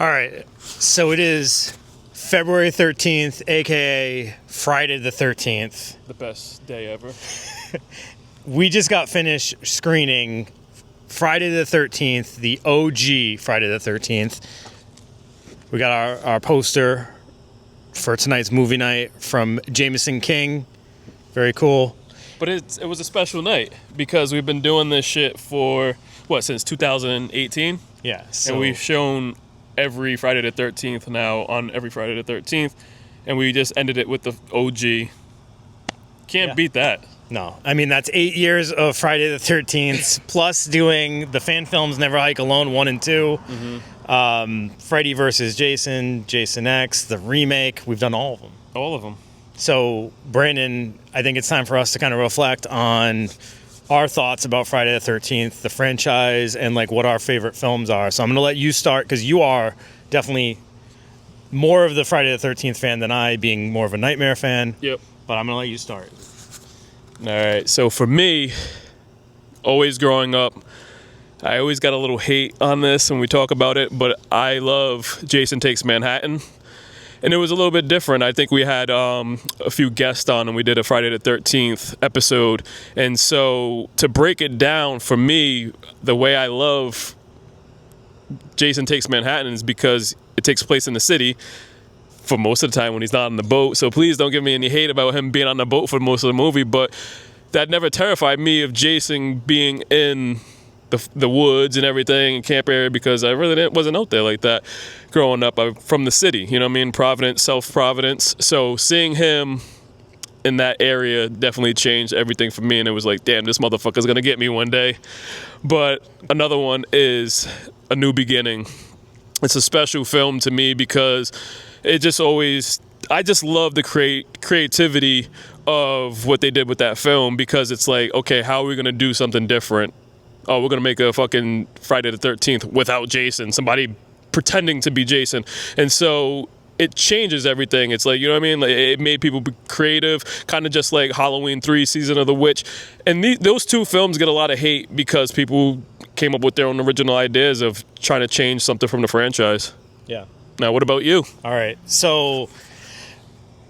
All right. So it is February 13th, a.k.a. Friday the 13th. The best day ever. We just got finished screening Friday the 13th, the OG Friday the 13th. We got our poster for tonight's movie night from Jameson King. Very cool. But it was a special night because we've been doing this shit for, since 2018? Yeah. So And we've shown every Friday the 13th now on every Friday the 13th. And we just ended it with the OG. Can't beat that. No. I mean, that's 8 years of Friday the 13th, plus doing the fan films Never Hike Alone 1 and 2, Freddy vs. Jason, Jason X, the remake. We've done all of them. All of them. So, Brandon, I think it's time for us to kind of reflect on our thoughts about Friday the 13th, the franchise, and like what our favorite films are. So I'm going to let you start because you are definitely more of the Friday the 13th fan than I, being more of a Nightmare fan. Yep. But I'm going to let you start. All right. So for me, always growing up, I always got a little hate on this when we talk about it, but I love Jason Takes Manhattan. And it was a little bit different. I think we had a few guests on and we did a Friday the 13th episode. And so to break it down, for me, the way I love Jason Takes Manhattan is because it takes place in the city for most of the time when he's not on the boat. So please don't give me any hate about him being on the boat for most of the movie. But that never terrified me of Jason being in the woods and everything and camp area because I really wasn't out there like that growing up. I'm from the city, you know what I mean? Providence, South Providence. So seeing him in that area definitely changed everything for me. And it was like, damn, this motherfucker's going to get me one day. But another one is A New Beginning. It's a special film to me because it just always, I just love the creativity of what they did with that film because it's like, okay, how are we going to do something different? Oh, we're going to make a fucking Friday the 13th without Jason, somebody pretending to be Jason. And so it changes everything. It's like, you know what I mean? Like, it made people be creative, kind of just like Halloween 3, Season of the Witch. And those two films get a lot of hate because people came up with their own original ideas of trying to change something from the franchise. Yeah. Now, what about you? All right. So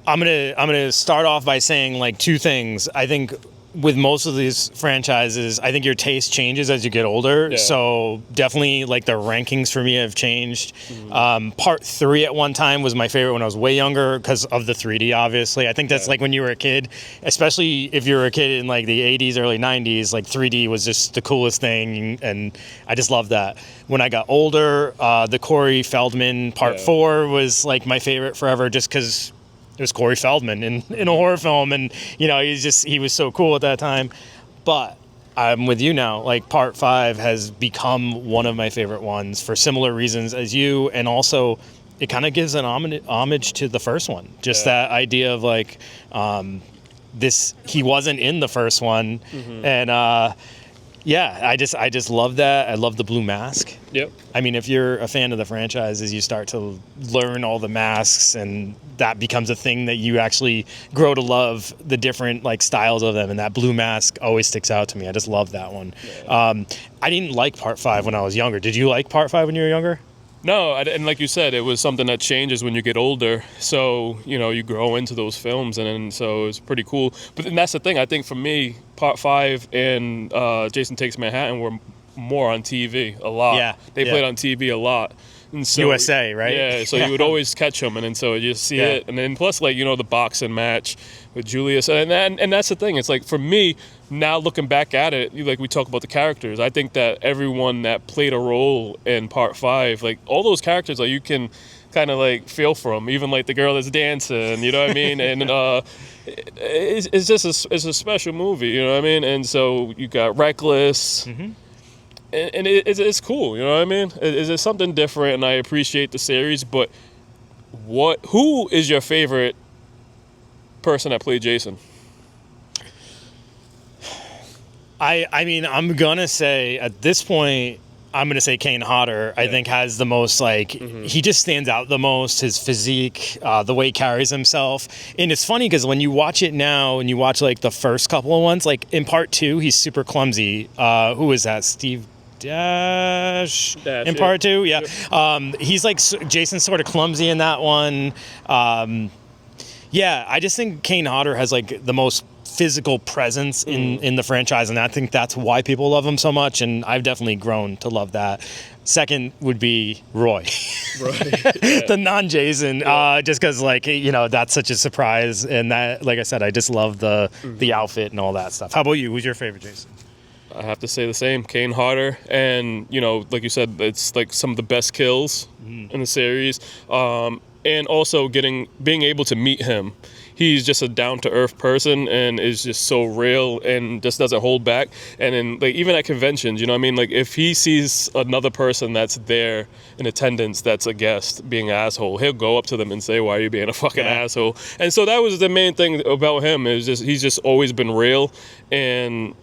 I'm gonna start off by saying like two things. I think with most of these franchises, I think your taste changes as you get older. Yeah. So definitely like the rankings for me have changed. Part 3 at one time was my favorite when I was way younger because of the 3D, obviously. I think that's like when you were a kid, especially if you were a kid in like the 80s, early 90s, like 3D was just the coolest thing. And I just loved that. When I got older, the Corey Feldman Part 4 was like my favorite forever just because it was Corey Feldman in a horror film, and you know he was so cool at that time. But I'm with you now. Like Part 5 has become one of my favorite ones for similar reasons as you, and also it kind of gives an homage to the first one. Just that idea of like he wasn't in the first one, and I just love that. I love the blue mask. Yep. I mean, if you're a fan of the franchises, you start to learn all the masks, and that becomes a thing that you actually grow to love the different like styles of them. And that blue mask always sticks out to me. I just love that one. Yeah. I didn't like Part 5 when I was younger. Did you like Part 5 when you were younger? No, and like you said, it was something that changes when you get older. So, you know, you grow into those films, and so it's pretty cool. But then that's the thing. I think for me, Part 5 and Jason Takes Manhattan were more on TV a lot. Yeah. They played on TV a lot. And so, USA, right? Yeah, so you would always catch them, and so you see it. And then plus, like, you know, the boxing match with Julius. And that's the thing. It's like, for me, now looking back at it, like we talk about the characters, I think that everyone that played a role in Part 5, like, all those characters, like, you can kind of, like, feel for them. Even, like, the girl that's dancing, you know what I mean? And it's just it's a special movie, you know what I mean? And so you got Reckless. And it's cool, you know what I mean? It's something different, and I appreciate the series. But who is your favorite person that played Jason? I mean, I'm gonna say at this point, I'm gonna say Kane Hodder. I think has the most like he just stands out the most. His physique, the way he carries himself, and it's funny because when you watch it now and you watch like the first couple of ones, like in Part 2, he's super clumsy. Who is that? Steve Dash Dash, in yeah. part 2. Yeah. He's like Jason's sort of clumsy in that one. Yeah, I just think Kane Hodder has like the most physical presence in the franchise, and I think that's why people love him so much, and I've definitely grown to love that. Second would be Roy. The non-Jason, just because like, you know, that's such a surprise, and that, like I said, I just love the outfit and all that stuff. How about you? Who's your favorite Jason? I have to say the same. Kane Hodder, and you know, like you said, it's like some of the best kills in the series, and also being able to meet him. He's just a down-to-earth person and is just so real and just doesn't hold back. And then, like, even at conventions, you know what I mean? Like, if he sees another person that's there in attendance that's a guest being an asshole, he'll go up to them and say, "Why are you being a fucking asshole?" And so that was the main thing about him, is just he's just always been real. And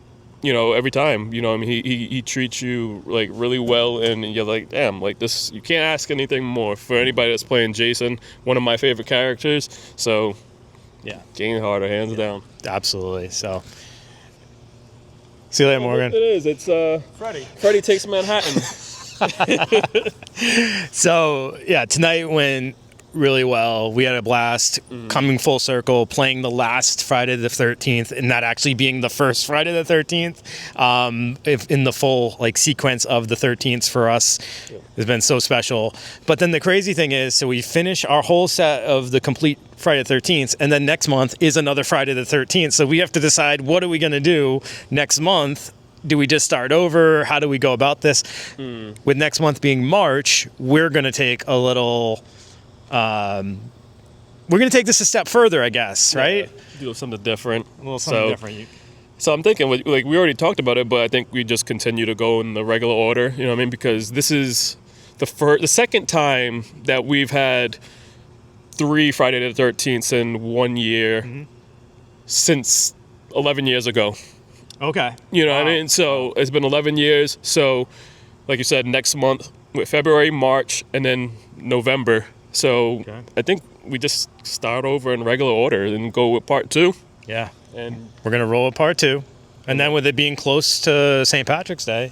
you know, every time, you know, I mean, he treats you like really well, and you're like, damn, like this, you can't ask anything more for anybody that's playing Jason, one of my favorite characters. So Yeah, Kane Hodder, hands down. absolutely. So, see you later, Morgan. It is. It's Freddy Takes Manhattan. So, yeah, tonight went really well. We had a blast coming full circle, playing the last Friday the 13th, and that actually being the first Friday the 13th, if in the full like sequence of the 13th for us. Has been so special. But then the crazy thing is, so we finish our whole set of the complete Friday the 13th, and then next month is another Friday the 13th. So we have to decide, what are we going to do next month? Do we just start over? How do we go about this? With next month being March, we're going to take a little... we're going to take this a step further, I guess, right? Do something different. A little something different. So I'm thinking, like, we already talked about it, but I think we just continue to go in the regular order, you know what I mean? Because this is the second time that we've had 3 Friday the 13th in 1 year since 11 years ago. Okay. You know what I mean? So it's been 11 years. So, like you said, next month, with February, March, and then November. So I think we just start over in regular order and go with part 2. Yeah. And we're going to roll with part 2. And then with it being close to St. Patrick's Day,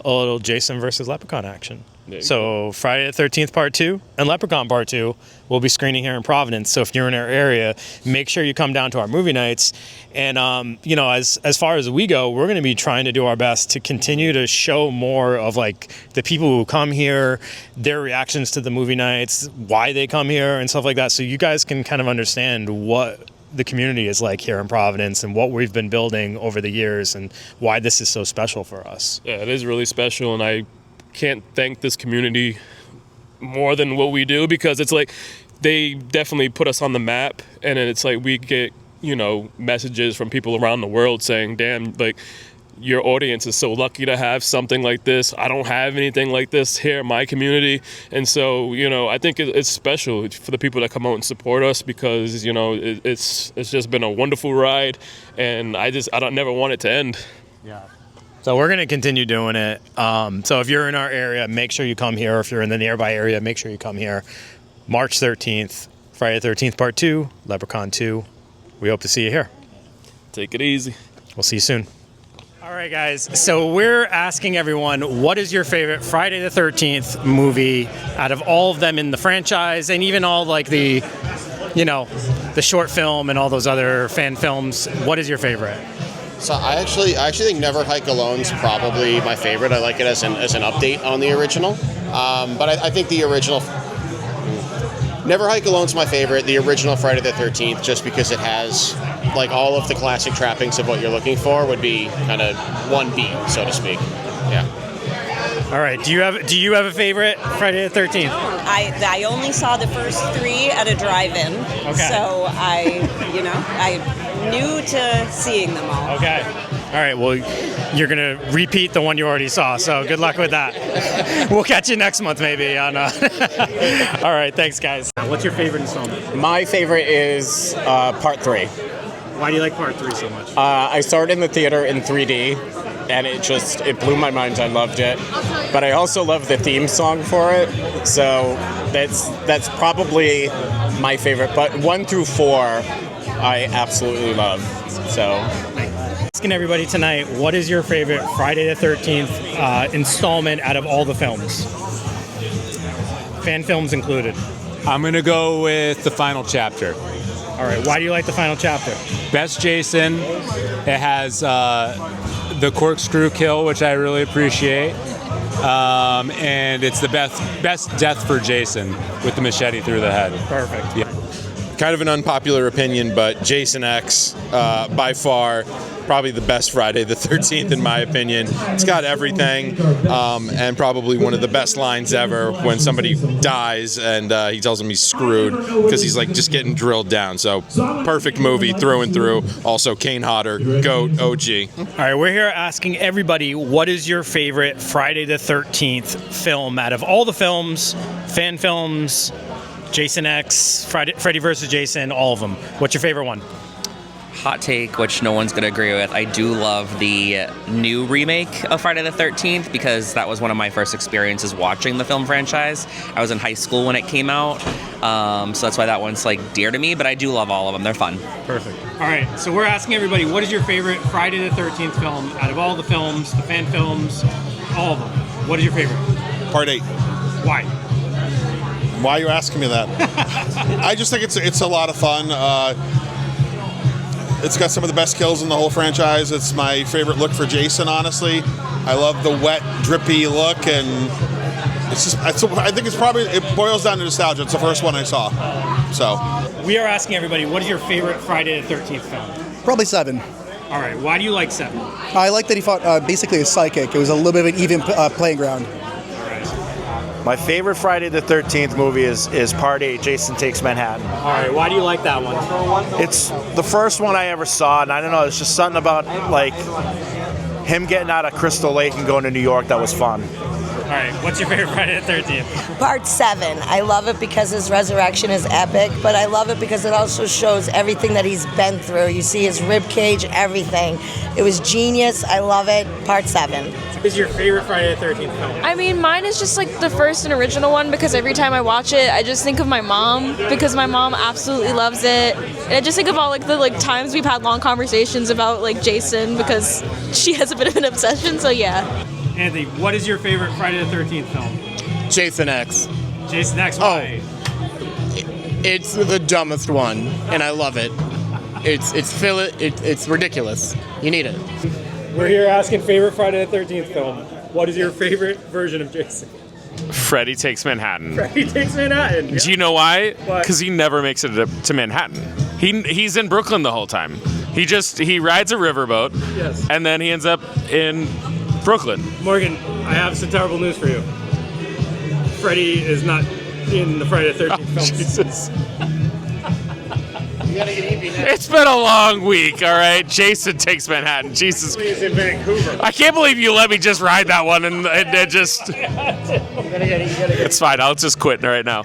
a little Jason versus Leprechaun action. So Friday the 13th part 2 and Leprechaun part 2 will be screening here in Providence. So if you're in our area, make sure you come down to our movie nights. And, you know, as far as we go, we're going to be trying to do our best to continue to show more of like the people who come here, their reactions to the movie nights, why they come here and stuff like that. So you guys can kind of understand what the community is like here in Providence and what we've been building over the years and why this is so special for us. Yeah, it is really special, and I can't thank this community more than what we do, because it's like they definitely put us on the map, and then it's like we get, you know, messages from people around the world saying, damn, like, your audience is so lucky to have something like this. I don't have anything like this here in my community. And so, you know, I think it's special for the people that come out and support us, because, you know, it's just been a wonderful ride, and I don't never want it to end. Yeah. So we're going to continue doing it. So if you're in our area, make sure you come here. If you're in the nearby area, make sure you come here. March 13th, Friday the 13th, part 2, Leprechaun 2. We hope to see you here. Take it easy. We'll see you soon. All right, guys. So we're asking everyone, what is your favorite Friday the 13th movie out of all of them in the franchise, and even all like the, you know, the short film and all those other fan films? What is your favorite? So I actually think Never Hike Alone's probably my favorite. I like it as an update on the original. But I think the original Never Hike Alone's my favorite. The original Friday the 13th, just because it has like all of the classic trappings of what you're looking for, would be kind of 1B, so to speak. Yeah. All right. Do you have a favorite Friday the 13th? I only saw the first 3 at a drive-in. Okay. So I'm new to seeing them all. Okay. All right. Well, you're going to repeat the one you already saw. So good luck with that. We'll catch you next month maybe on All right. Thanks, guys. What's your favorite installment? My favorite is part 3. Why do you like part 3 so much? I saw it in the theater in 3D, and it blew my mind. I loved it. But I also love the theme song for it. So that's probably my favorite. But 1 through 4, I absolutely love. So Asking everybody tonight, what is your favorite Friday the 13th installment out of all the films? Fan films included. I'm going to go with the final chapter. All right, why do you like the final chapter? Best Jason. It has the corkscrew kill, which I really appreciate. And it's the best death for Jason with the machete through the head. Perfect. Yeah. Kind of an unpopular opinion, but Jason X, by far, probably the best Friday the 13th in my opinion. It's got everything, and probably one of the best lines ever when somebody dies and he tells him he's screwed because he's like just getting drilled down. So perfect movie through and through. Also Kane Hodder, GOAT, OG. All right, we're here asking everybody, what is your favorite Friday the 13th film out of all the films, fan films, Jason X, Freddy vs. Jason, all of them. What's your favorite one? Hot take, which no one's going to agree with. I do love the new remake of Friday the 13th because that was one of my first experiences watching the film franchise. I was in high school when it came out, so that's why that one's like dear to me, but I do love all of them. They're fun. Perfect. All right, so we're asking everybody, what is your favorite Friday the 13th film out of all the films, the fan films, all of them? What is your favorite? Part 8. Why? Why are you asking me that? I just think it's a lot of fun. It's got some of the best kills in the whole franchise. It's my favorite look for Jason, honestly. I love the wet, drippy look, and I think it boils down to nostalgia. It's the first one I saw. So we are asking everybody, what is your favorite Friday the 13th film? Probably 7. All right, why do you like 7? I like that he fought basically a psychic. It was a little bit of an even playing ground. My favorite Friday the 13th movie is Part 8, Jason Takes Manhattan. All right, why do you like that one? It's the first one I ever saw, and I don't know, it's just something about, like, him getting out of Crystal Lake and going to New York that was fun. All right, what's your favorite Friday the 13th? Part 7. I love it because his resurrection is epic, but I love it because it also shows everything that he's been through. You see his rib cage, everything. It was genius. I love it. Part 7. What is your favorite Friday the 13th film? I mean, mine is just like the first and original one because every time I watch it, I just think of my mom because my mom absolutely loves it. And I just think of all like the times we've had long conversations about like Jason because she has a bit of an obsession. So yeah. Anthony, what is your favorite Friday the 13th film? Jason X. Jason X, why? It's the dumbest one, and I love it. It's ridiculous. You need it. We're here asking favorite Friday the 13th film. What is your favorite version of Jason? Freddy Takes Manhattan. Freddy Takes Manhattan. Do you know why? Why? Because he never makes it to Manhattan. He's in Brooklyn the whole time. He rides a riverboat. Yes. And then he ends up in Brooklyn. Morgan, I have some terrible news for you. Freddy is not in the Friday the 13th film. Jesus. It's been a long week, all right? Jason Takes Manhattan. Jesus. He's in Vancouver. I can't believe you let me just ride that one and just... It's fine. I'll just quit right now.